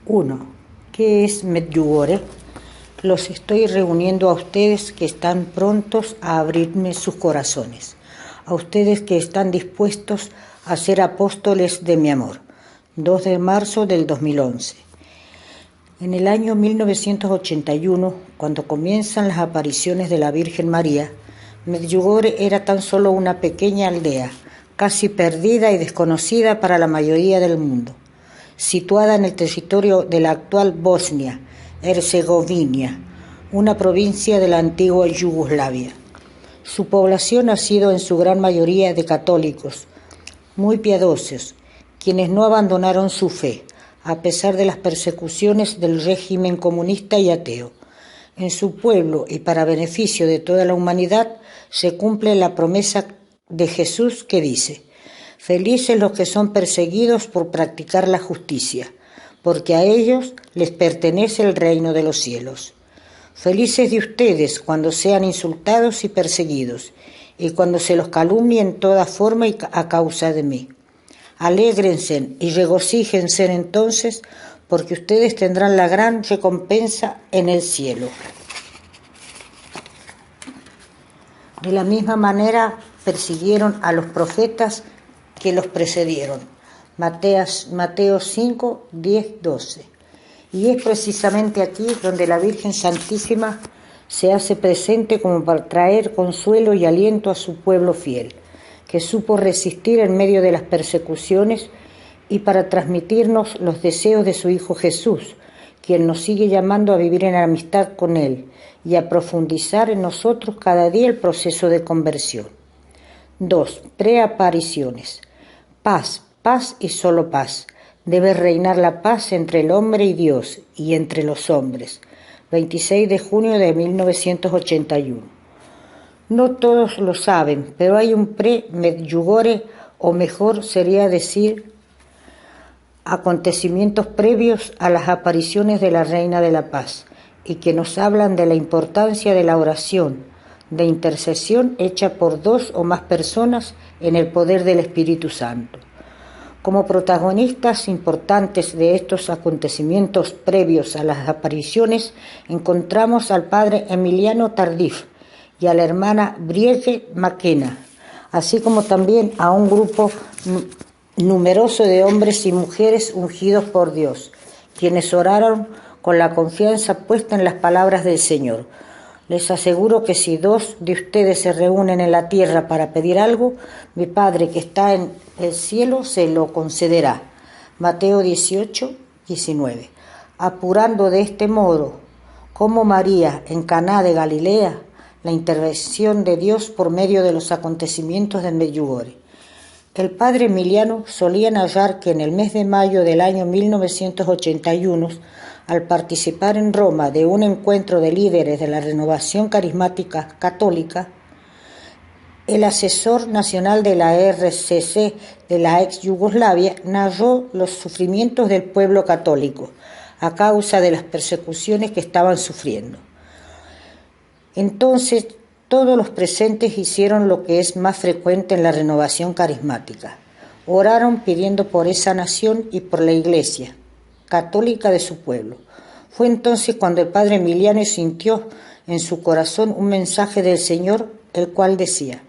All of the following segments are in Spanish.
1. ¿Qué es Medjugorje? Los estoy reuniendo a ustedes que están prontos a abrirme sus corazones, a ustedes que están dispuestos a ser apóstoles de mi amor. 2 de marzo del 2011. En el año 1981, cuando comienzan las apariciones de la Virgen María, Medjugorje era tan solo una pequeña aldea, casi perdida y desconocida para la mayoría del mundo, situada en el territorio de la actual Bosnia-Herzegovina, una provincia de la antigua Yugoslavia. Su población ha sido en su gran mayoría de católicos, muy piadosos, quienes no abandonaron su fe, a pesar de las persecuciones del régimen comunista y ateo. En su pueblo y para beneficio de toda la humanidad se cumple la promesa de Jesús que dice: «Felices los que son perseguidos por practicar la justicia, porque a ellos les pertenece el reino de los cielos. Felices de ustedes cuando sean insultados y perseguidos, y cuando se los calumnie en toda forma y a causa de mí. Alégrense y regocíjense entonces, porque ustedes tendrán la gran recompensa en el cielo». De la misma manera persiguieron a los profetas que los precedieron. Mateo 5, 10, 12. Y es precisamente aquí donde la Virgen Santísima se hace presente como para traer consuelo y aliento a su pueblo fiel, que supo resistir en medio de las persecuciones, y para transmitirnos los deseos de su Hijo Jesús, quien nos sigue llamando a vivir en amistad con Él y a profundizar en nosotros cada día el proceso de conversión. 2. Preapariciones. Paz, paz y solo paz. Debe reinar la paz entre el hombre y Dios y entre los hombres. 26 de junio de 1981. No todos lo saben, pero hay un pre-Medjugorje, o mejor sería decir, acontecimientos previos a las apariciones de la Reina de la Paz, y que nos hablan de la importancia de la oración, de intercesión hecha por 2 o más personas en el poder del Espíritu Santo. Como protagonistas importantes de estos acontecimientos previos a las apariciones, encontramos al padre Emiliano Tardif y a la hermana Brigitte McKenna, así como también a un grupo numeroso de hombres y mujeres ungidos por Dios, quienes oraron con la confianza puesta en las palabras del Señor. Les aseguro que si 2 de ustedes se reúnen en la tierra para pedir algo, mi Padre que está en el cielo se lo concederá. Mateo 18, 19. Apurando de este modo, como María en Caná de Galilea, la intervención de Dios por medio de los acontecimientos de Medjugorje. El padre Emiliano solía narrar que en el mes de mayo del año 1981, al participar en Roma de un encuentro de líderes de la Renovación Carismática Católica, el asesor nacional de la RCC de la ex Yugoslavia narró los sufrimientos del pueblo católico a causa de las persecuciones que estaban sufriendo. Entonces, todos los presentes hicieron lo que es más frecuente en la renovación carismática. Oraron pidiendo por esa nación y por la Iglesia católica de su pueblo. Fue entonces cuando el padre Emiliano sintió en su corazón un mensaje del Señor, el cual decía: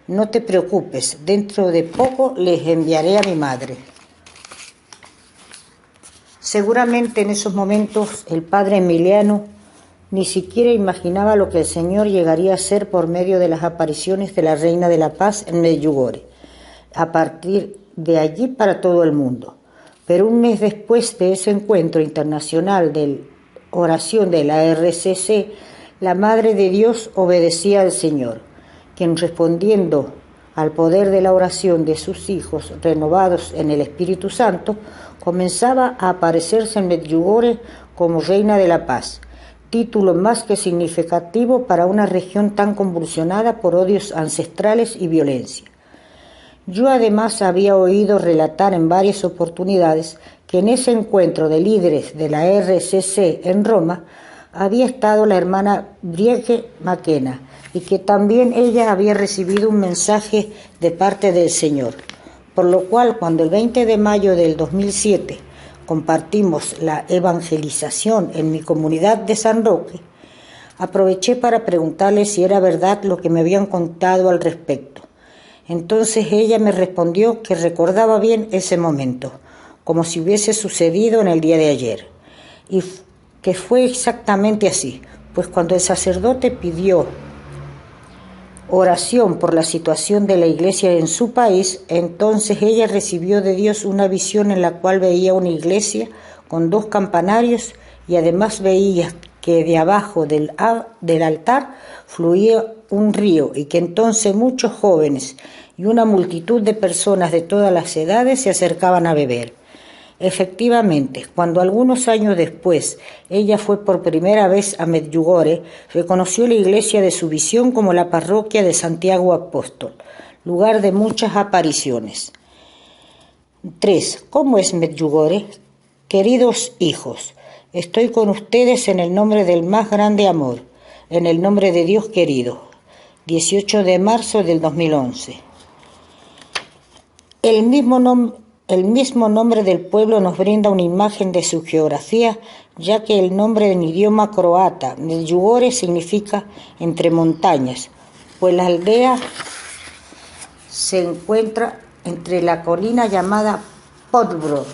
«No te preocupes, dentro de poco les enviaré a mi madre». Seguramente en esos momentos el padre Emiliano ni siquiera imaginaba lo que el Señor llegaría a hacer por medio de las apariciones de la Reina de la Paz en Medjugorje, a partir de allí para todo el mundo. Pero un mes después de ese encuentro internacional de oración de la RCC, la Madre de Dios obedecía al Señor, quien, respondiendo al poder de la oración de sus hijos renovados en el Espíritu Santo, comenzaba a aparecerse en Medjugorje como Reina de la Paz, título más que significativo para una región tan convulsionada por odios ancestrales y violencia. Yo además había oído relatar en varias oportunidades que en ese encuentro de líderes de la RCC en Roma había estado la hermana Brigitte McKenna y que también ella había recibido un mensaje de parte del Señor, por lo cual cuando el 20 de mayo del 2007 compartimos la evangelización en mi comunidad de San Roque, aproveché para preguntarle si era verdad lo que me habían contado al respecto. Entonces ella me respondió que recordaba bien ese momento, como si hubiese sucedido en el día de ayer, y que fue exactamente así, pues cuando el sacerdote pidió oración por la situación de la iglesia en su país, entonces ella recibió de Dios una visión en la cual veía una iglesia con 2 campanarios y además veía que de abajo del altar fluía un río y que entonces muchos jóvenes y una multitud de personas de todas las edades se acercaban a beber. Efectivamente, cuando algunos años después ella fue por primera vez a Medjugorje, reconoció la iglesia de su visión como la parroquia de Santiago Apóstol, lugar de muchas apariciones. 3. ¿Cómo es Medjugorje? Queridos hijos, estoy con ustedes en el nombre del más grande amor, en el nombre de Dios querido. 18 de marzo del 2011. El mismo nombre del pueblo nos brinda una imagen de su geografía, ya que el nombre en idioma croata, Medjugorje, significa entre montañas, pues la aldea se encuentra entre la colina llamada Podbrod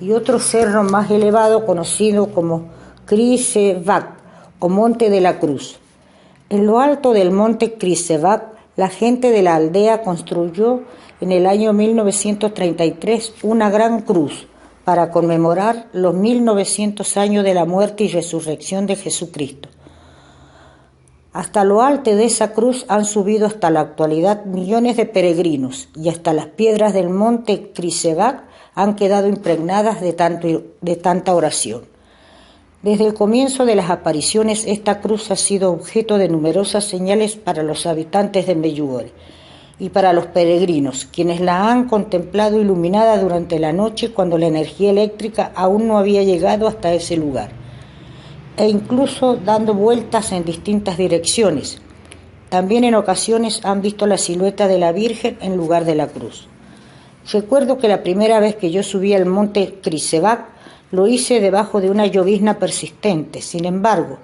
y otro cerro más elevado conocido como Križevac o Monte de la Cruz. En lo alto del monte Križevac, la gente de la aldea construyó en el año 1933 una gran cruz para conmemorar los 1900 años de la muerte y resurrección de Jesucristo. Hasta lo alto de esa cruz han subido hasta la actualidad millones de peregrinos y hasta las piedras del monte Križevac han quedado impregnadas de tanta oración. Desde el comienzo de las apariciones, esta cruz ha sido objeto de numerosas señales para los habitantes de Medjugorje y para los peregrinos, quienes la han contemplado iluminada durante la noche cuando la energía eléctrica aún no había llegado hasta ese lugar, e incluso dando vueltas en distintas direcciones. También en ocasiones han visto la silueta de la Virgen en lugar de la cruz. Recuerdo que la primera vez que yo subí al monte Križevac lo hice debajo de una llovizna persistente. Sin embargo,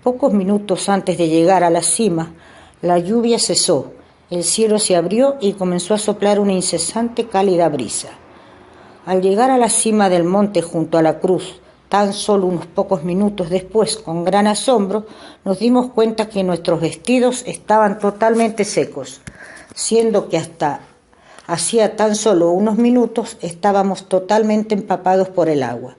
pocos minutos antes de llegar a la cima, la lluvia cesó, el cielo se abrió y comenzó a soplar una incesante cálida brisa. Al llegar a la cima del monte junto a la cruz, tan solo unos pocos minutos después, con gran asombro, nos dimos cuenta que nuestros vestidos estaban totalmente secos, siendo que hasta hacía tan solo unos minutos estábamos totalmente empapados por el agua.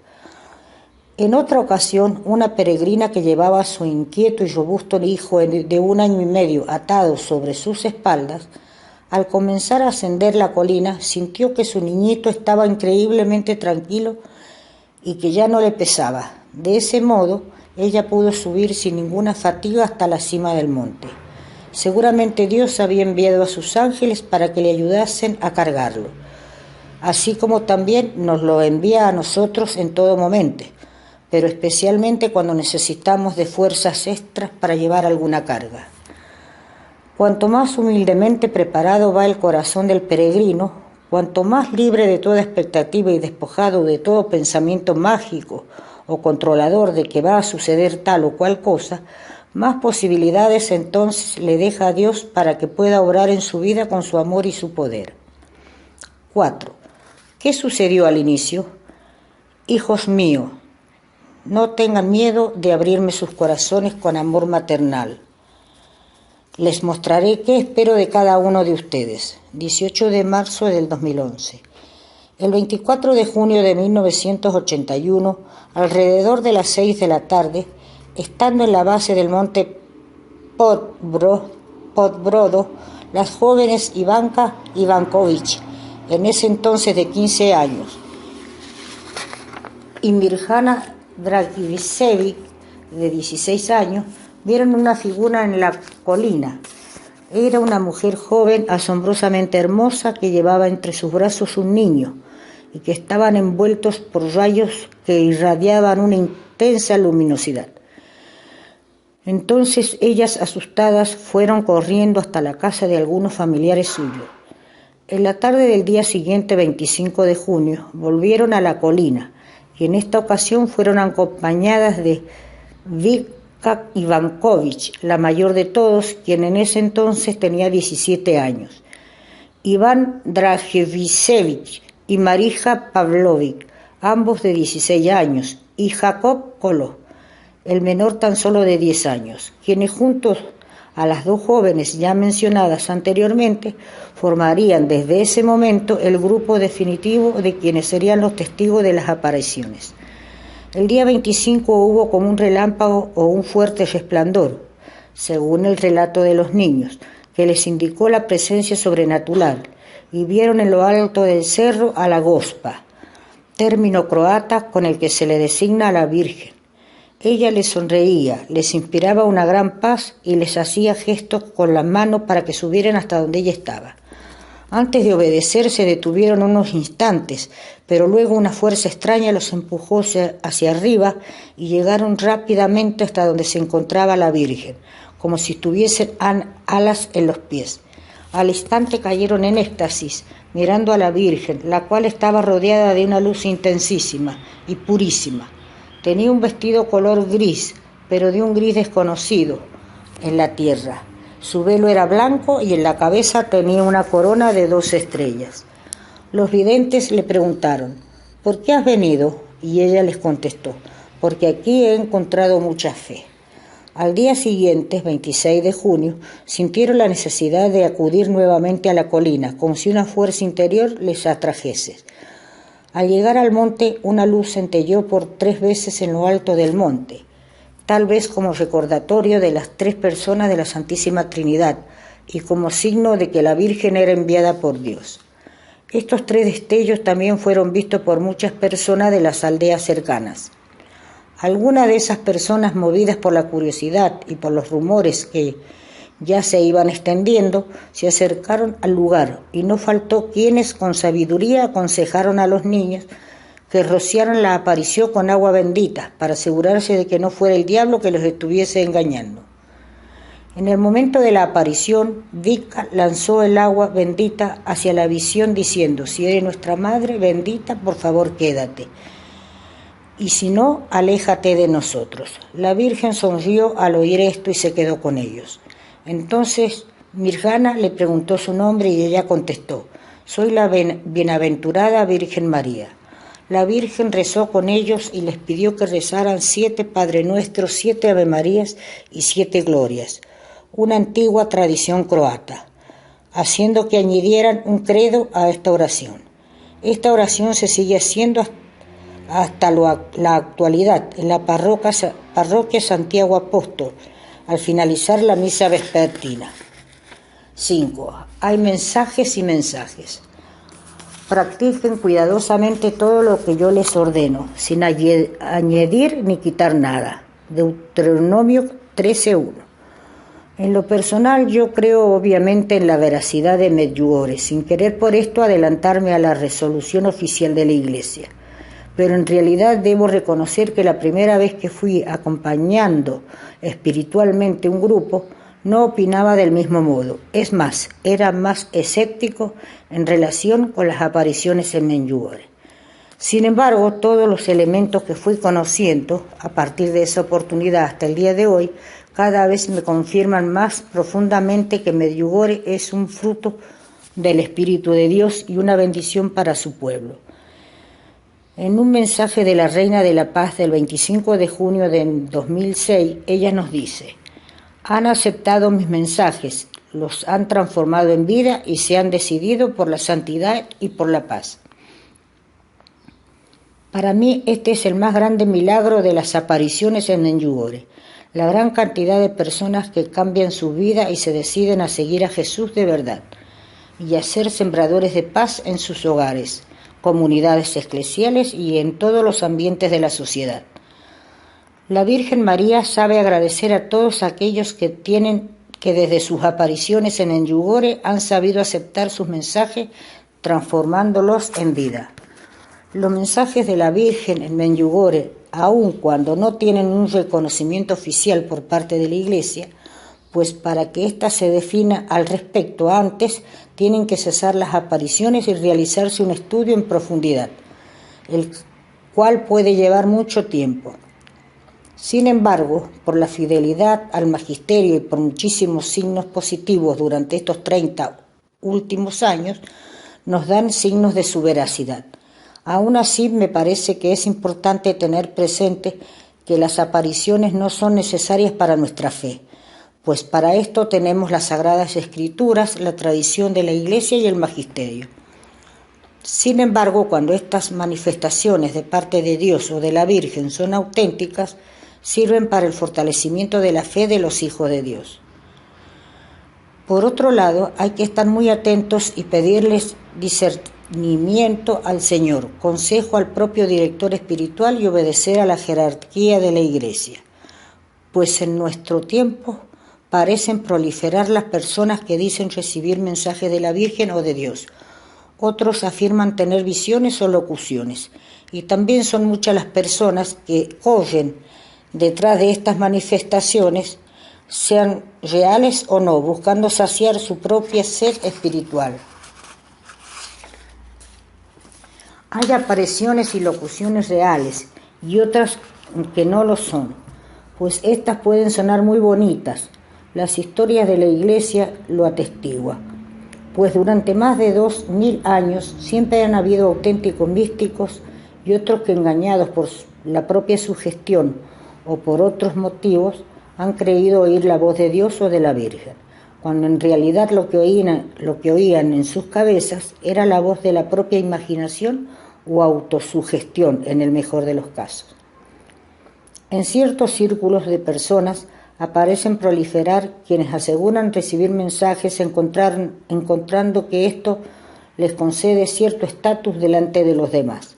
En otra ocasión, una peregrina que llevaba a su inquieto y robusto hijo de 1 año y medio atado sobre sus espaldas, al comenzar a ascender la colina, sintió que su niñito estaba increíblemente tranquilo y que ya no le pesaba. De ese modo, ella pudo subir sin ninguna fatiga hasta la cima del monte. Seguramente Dios había enviado a sus ángeles para que le ayudasen a cargarlo, así como también nos lo envía a nosotros en todo momento, pero especialmente cuando necesitamos de fuerzas extras para llevar alguna carga. Cuanto más humildemente preparado va el corazón del peregrino, cuanto más libre de toda expectativa y despojado de todo pensamiento mágico o controlador de que va a suceder tal o cual cosa, más posibilidades entonces le deja a Dios para que pueda obrar en su vida con su amor y su poder. 4. ¿Qué sucedió al inicio? Hijos míos, no tengan miedo de abrirme sus corazones con amor maternal. Les mostraré qué espero de cada uno de ustedes. 18 de marzo del 2011. El 24 de junio de 1981, alrededor de las 6 de la tarde, estando en la base del monte Podbrodo, las jóvenes Ivanka Ivankovich, en ese entonces de 15 años, y Mirjana Dragicevic, de 16 años, vieron una figura en la colina. Era una mujer joven, asombrosamente hermosa, que llevaba entre sus brazos un niño y que estaban envueltos por rayos que irradiaban una intensa luminosidad. Entonces ellas, asustadas, fueron corriendo hasta la casa de algunos familiares suyos. En la tarde del día siguiente, 25 de junio, volvieron a la colina y en esta ocasión fueron acompañadas de Vika Ivankovich, la mayor de todos, quien en ese entonces tenía 17 años, Iván Dragevich y Marija Pavlovich, ambos de 16 años, y Jacob Kolo, el menor tan solo de 10 años, quienes juntos a las dos jóvenes ya mencionadas anteriormente formarían desde ese momento el grupo definitivo de quienes serían los testigos de las apariciones. El día 25 hubo como un relámpago o un fuerte resplandor, según el relato de los niños, que les indicó la presencia sobrenatural, y vieron en lo alto del cerro a la Gospa, término croata con el que se le designa a la Virgen. Ella les sonreía, les inspiraba una gran paz y les hacía gestos con las manos para que subieran hasta donde ella estaba. Antes de obedecer se detuvieron unos instantes, pero luego una fuerza extraña los empujó hacia arriba y llegaron rápidamente hasta donde se encontraba la Virgen, como si tuviesen alas en los pies. Al instante cayeron en éxtasis, mirando a la Virgen, la cual estaba rodeada de una luz intensísima y purísima. Tenía un vestido color gris, pero de un gris desconocido en la tierra. Su velo era blanco y en la cabeza tenía una corona de 2 estrellas. Los videntes le preguntaron, ¿por qué has venido? Y ella les contestó, porque aquí he encontrado mucha fe. Al día siguiente, 26 de junio, sintieron la necesidad de acudir nuevamente a la colina, como si una fuerza interior les atrajese. Al llegar al monte, una luz centelló por 3 veces en lo alto del monte, tal vez como recordatorio de las 3 personas de la Santísima Trinidad y como signo de que la Virgen era enviada por Dios. Estos 3 destellos también fueron vistos por muchas personas de las aldeas cercanas. Algunas de esas personas, movidas por la curiosidad y por los rumores que ya se iban extendiendo, se acercaron al lugar y no faltó quienes con sabiduría aconsejaron a los niños que rociaran la aparición con agua bendita para asegurarse de que no fuera el diablo que los estuviese engañando. En el momento de la aparición, Vika lanzó el agua bendita hacia la visión diciendo, si eres nuestra madre bendita, por favor quédate. Y si no, aléjate de nosotros. La Virgen sonrió al oír esto y se quedó con ellos. Entonces Mirjana le preguntó su nombre y ella contestó, soy la bienaventurada Virgen María. La Virgen rezó con ellos y les pidió que rezaran 7 Padre Nuestros, 7 Ave Marías y 7 Glorias, una antigua tradición croata, haciendo que añadieran un credo a esta oración. Esta oración se sigue haciendo hasta la actualidad en la parroquia Santiago Apóstol, al finalizar la misa vespertina. 5. Hay mensajes y mensajes. Practiquen cuidadosamente todo lo que yo les ordeno, sin añadir ni quitar nada. Deuteronomio 13:1. En lo personal yo creo obviamente en la veracidad de Medjugorje, sin querer por esto adelantarme a la resolución oficial de la Iglesia. Pero en realidad debo reconocer que la primera vez que fui acompañando espiritualmente un grupo, no opinaba del mismo modo. Es más, era más escéptico en relación con las apariciones en Medjugorje. Sin embargo, todos los elementos que fui conociendo a partir de esa oportunidad hasta el día de hoy, cada vez me confirman más profundamente que Medjugorje es un fruto del Espíritu de Dios y una bendición para su pueblo. En un mensaje de la Reina de la Paz del 25 de junio de 2006, ella nos dice, han aceptado mis mensajes, los han transformado en vida y se han decidido por la santidad y por la paz. Para mí este es el más grande milagro de las apariciones en Medjugorje, la gran cantidad de personas que cambian su vida y se deciden a seguir a Jesús de verdad y a ser sembradores de paz en sus hogares, comunidades eclesiales y en todos los ambientes de la sociedad. La Virgen María sabe agradecer a todos aquellos que desde sus apariciones en Medjugorje han sabido aceptar sus mensajes, transformándolos en vida. Los mensajes de la Virgen en Medjugorje, aun cuando no tienen un reconocimiento oficial por parte de la Iglesia, pues para que ésta se defina al respecto antes, tienen que cesar las apariciones y realizarse un estudio en profundidad, el cual puede llevar mucho tiempo. Sin embargo, por la fidelidad al magisterio y por muchísimos signos positivos durante estos 30 últimos años, nos dan signos de su veracidad. Aún así, me parece que es importante tener presente que las apariciones no son necesarias para nuestra fe, pues para esto tenemos las Sagradas Escrituras, la tradición de la Iglesia y el magisterio. Sin embargo, cuando estas manifestaciones de parte de Dios o de la Virgen son auténticas, sirven para el fortalecimiento de la fe de los hijos de Dios. Por otro lado, hay que estar muy atentos y pedirles discernimiento al Señor, consejo al propio director espiritual y obedecer a la jerarquía de la Iglesia, pues en nuestro tiempo parecen proliferar las personas que dicen recibir mensajes de la Virgen o de Dios. Otros afirman tener visiones o locuciones, y también son muchas las personas que oyen detrás de estas manifestaciones, sean reales o no, buscando saciar su propia sed espiritual. Hay apariciones y locuciones reales y otras que no lo son, pues estas pueden sonar muy bonitas. Las historias de la Iglesia lo atestiguan, pues durante más de 2000 años siempre han habido auténticos místicos y otros que, engañados por la propia sugestión o por otros motivos, han creído oír la voz de Dios o de la Virgen, cuando en realidad lo que oían en sus cabezas era la voz de la propia imaginación o autosugestión, en el mejor de los casos. En ciertos círculos de personas aparecen proliferar quienes aseguran recibir mensajes encontrando que esto les concede cierto estatus delante de los demás.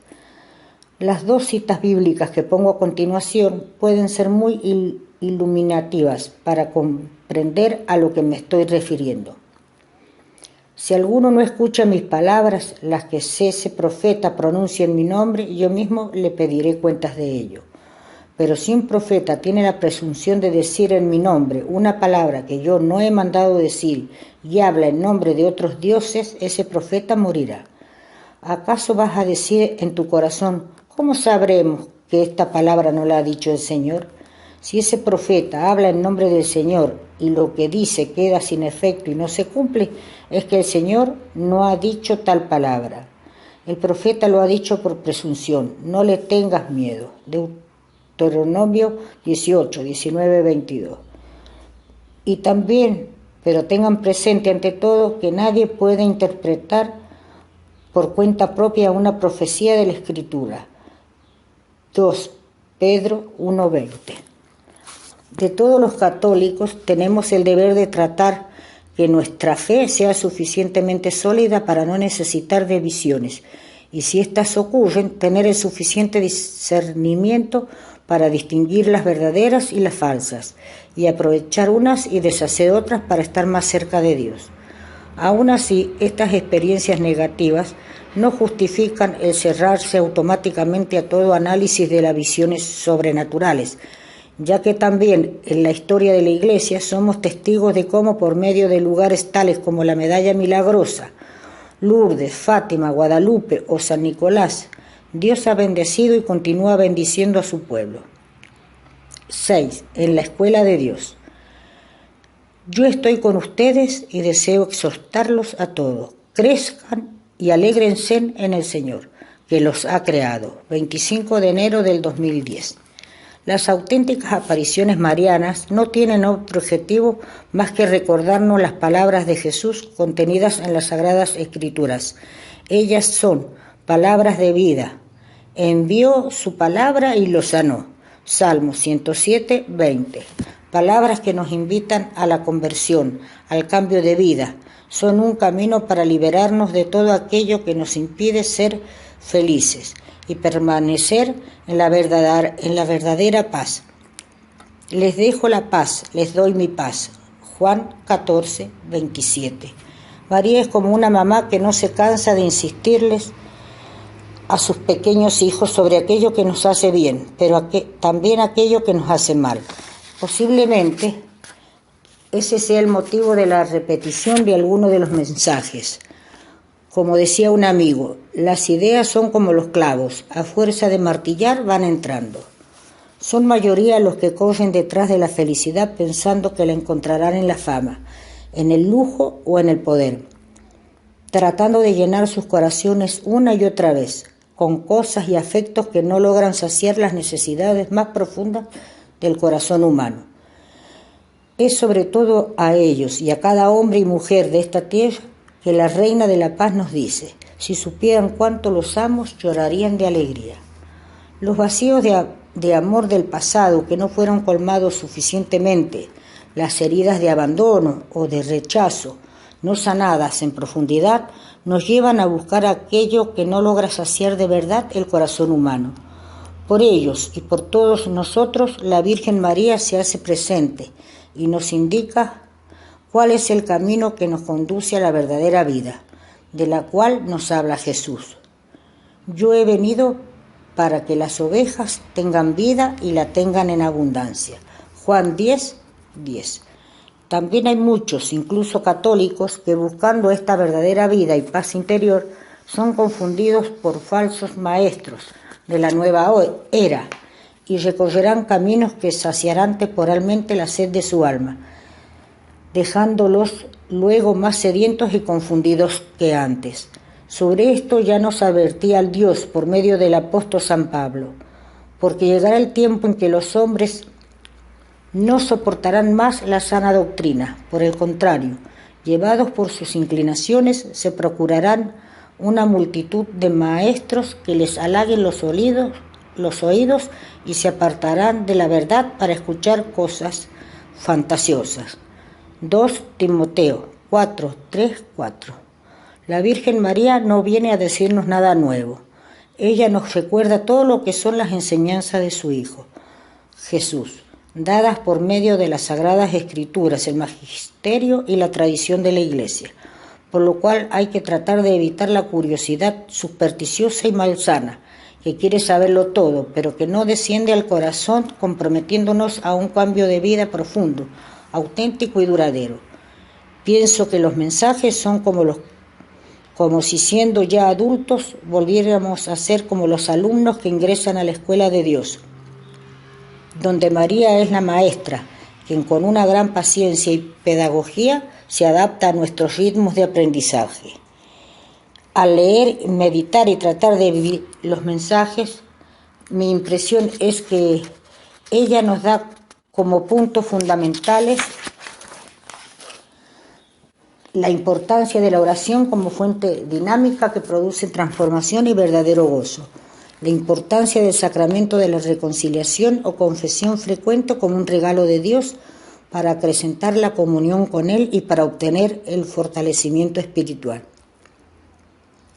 Las 2 citas bíblicas que pongo a continuación pueden ser muy iluminativas para comprender a lo que me estoy refiriendo. Si alguno no escucha mis palabras, las que ese profeta pronuncie en mi nombre, yo mismo le pediré cuentas de ello. Pero si un profeta tiene la presunción de decir en mi nombre una palabra que yo no he mandado decir y habla en nombre de otros dioses, ese profeta morirá. ¿Acaso vas a decir en tu corazón, cómo sabremos que esta palabra no la ha dicho el Señor? Si ese profeta habla en nombre del Señor y lo que dice queda sin efecto y no se cumple, es que el Señor no ha dicho tal palabra. El profeta lo ha dicho por presunción, no le tengas miedo. Deuteronomio 18, 19, 22. Y también, pero tengan presente ante todo que nadie puede interpretar por cuenta propia una profecía de la Escritura. 2 Pedro 1:20. De todos los católicos tenemos el deber de tratar que nuestra fe sea suficientemente sólida para no necesitar de visiones, y si éstas ocurren, tener el suficiente discernimiento para distinguir las verdaderas y las falsas, y aprovechar unas y deshacer otras para estar más cerca de Dios. Aún así, estas experiencias negativas no justifican el cerrarse automáticamente a todo análisis de las visiones sobrenaturales, ya que también en la historia de la Iglesia somos testigos de cómo por medio de lugares tales como la Medalla Milagrosa, Lourdes, Fátima, Guadalupe o San Nicolás, Dios ha bendecido y continúa bendiciendo a su pueblo. 6. En la escuela de Dios. Yo estoy con ustedes y deseo exhortarlos a todos. Crezcan y alégrense en el Señor, que los ha creado. 25 de enero del 2010. Las auténticas apariciones marianas no tienen otro objetivo más que recordarnos las palabras de Jesús contenidas en las Sagradas Escrituras. Ellas son palabras de vida. Envió su palabra y lo sanó. Salmo 107, 20. Palabras que nos invitan a la conversión, al cambio de vida. Son un camino para liberarnos de todo aquello que nos impide ser felices y permanecer en la verdadera paz. Les dejo la paz, les doy mi paz. Juan 14, 27. María es como una mamá que no se cansa de insistirles a sus pequeños hijos sobre aquello que nos hace bien, pero también aquello que nos hace mal. Posiblemente ese sea el motivo de la repetición de algunos de los mensajes, Como decía un amigo, las ideas son como los clavos, a fuerza de martillar van entrando. Son mayoría los que corren detrás de la felicidad pensando que la encontrarán en la fama, en el lujo o en el poder, tratando de llenar sus corazones una y otra vez, con cosas y afectos que no logran saciar las necesidades más profundas del corazón humano. Es sobre todo a ellos y a cada hombre y mujer de esta tierra que la Reina de la Paz nos dice: si supieran cuánto los amo, llorarían de alegría. Los vacíos de amor del pasado que no fueron colmados suficientemente, las heridas de abandono o de rechazo no sanadas en profundidad, nos llevan a buscar aquello que no logra saciar de verdad el corazón humano. Por ellos y por todos nosotros, la Virgen María se hace presente y nos indica cuál es el camino que nos conduce a la verdadera vida, de la cual nos habla Jesús. Yo he venido para que las ovejas tengan vida y la tengan en abundancia. Juan 10:10. También hay muchos, incluso católicos, que buscando esta verdadera vida y paz interior, son confundidos por falsos maestros de la nueva era y recorrerán caminos que saciarán temporalmente la sed de su alma, dejándolos luego más sedientos y confundidos que antes. Sobre esto ya nos advertía el Dios por medio del apóstol San Pablo, porque llegará el tiempo en que los hombres no soportarán más la sana doctrina. Por el contrario, llevados por sus inclinaciones, se procurarán una multitud de maestros que les halaguen los oídos y se apartarán de la verdad para escuchar cosas fantasiosas. 2 Timoteo 4:3-4. La Virgen María no viene a decirnos nada nuevo. Ella nos recuerda todo lo que son las enseñanzas de su Hijo, Jesús, dadas por medio de las Sagradas Escrituras, el magisterio y la tradición de la Iglesia, por lo cual hay que tratar de evitar la curiosidad supersticiosa y malsana, que quiere saberlo todo, pero que no desciende al corazón, comprometiéndonos a un cambio de vida profundo, auténtico y duradero. Pienso que los mensajes son como si siendo ya adultos volviéramos a ser como los alumnos que ingresan a la escuela de Dios, donde María es la maestra, quien con una gran paciencia y pedagogía se adapta a nuestros ritmos de aprendizaje. Al leer, meditar y tratar de vivir los mensajes, mi impresión es que ella nos da como puntos fundamentales la importancia de la oración como fuente dinámica que produce transformación y verdadero gozo, la importancia del sacramento de la reconciliación o confesión frecuente como un regalo de Dios para acrecentar la comunión con Él y para obtener el fortalecimiento espiritual.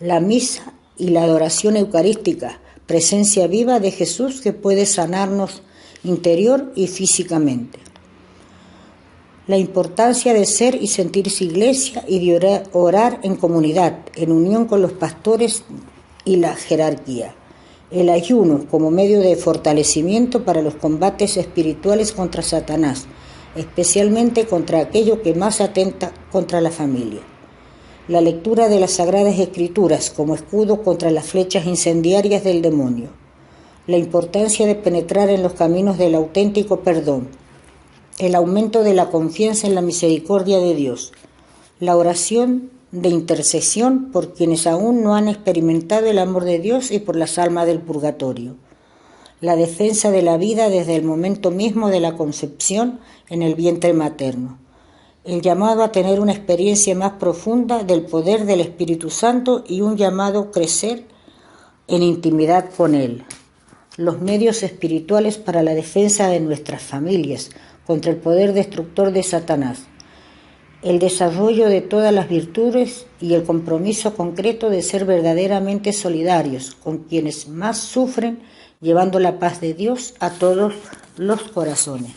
La misa y la adoración eucarística, presencia viva de Jesús que puede sanarnos interior y físicamente. La importancia de ser y sentirse iglesia y de orar en comunidad, en unión con los pastores y la jerarquía. El ayuno como medio de fortalecimiento para los combates espirituales contra Satanás, especialmente contra aquello que más atenta contra la familia. La lectura de las Sagradas Escrituras como escudo contra las flechas incendiarias del demonio. La importancia de penetrar en los caminos del auténtico perdón. El aumento de la confianza en la misericordia de Dios. La oración de intercesión por quienes aún no han experimentado el amor de Dios y por las almas del purgatorio. La defensa de la vida desde el momento mismo de la concepción en el vientre materno. El llamado a tener una experiencia más profunda del poder del Espíritu Santo y un llamado a crecer en intimidad con Él. Los medios espirituales para la defensa de nuestras familias contra el poder destructor de Satanás. El desarrollo de todas las virtudes y el compromiso concreto de ser verdaderamente solidarios con quienes más sufren, llevando la paz de Dios a todos los corazones.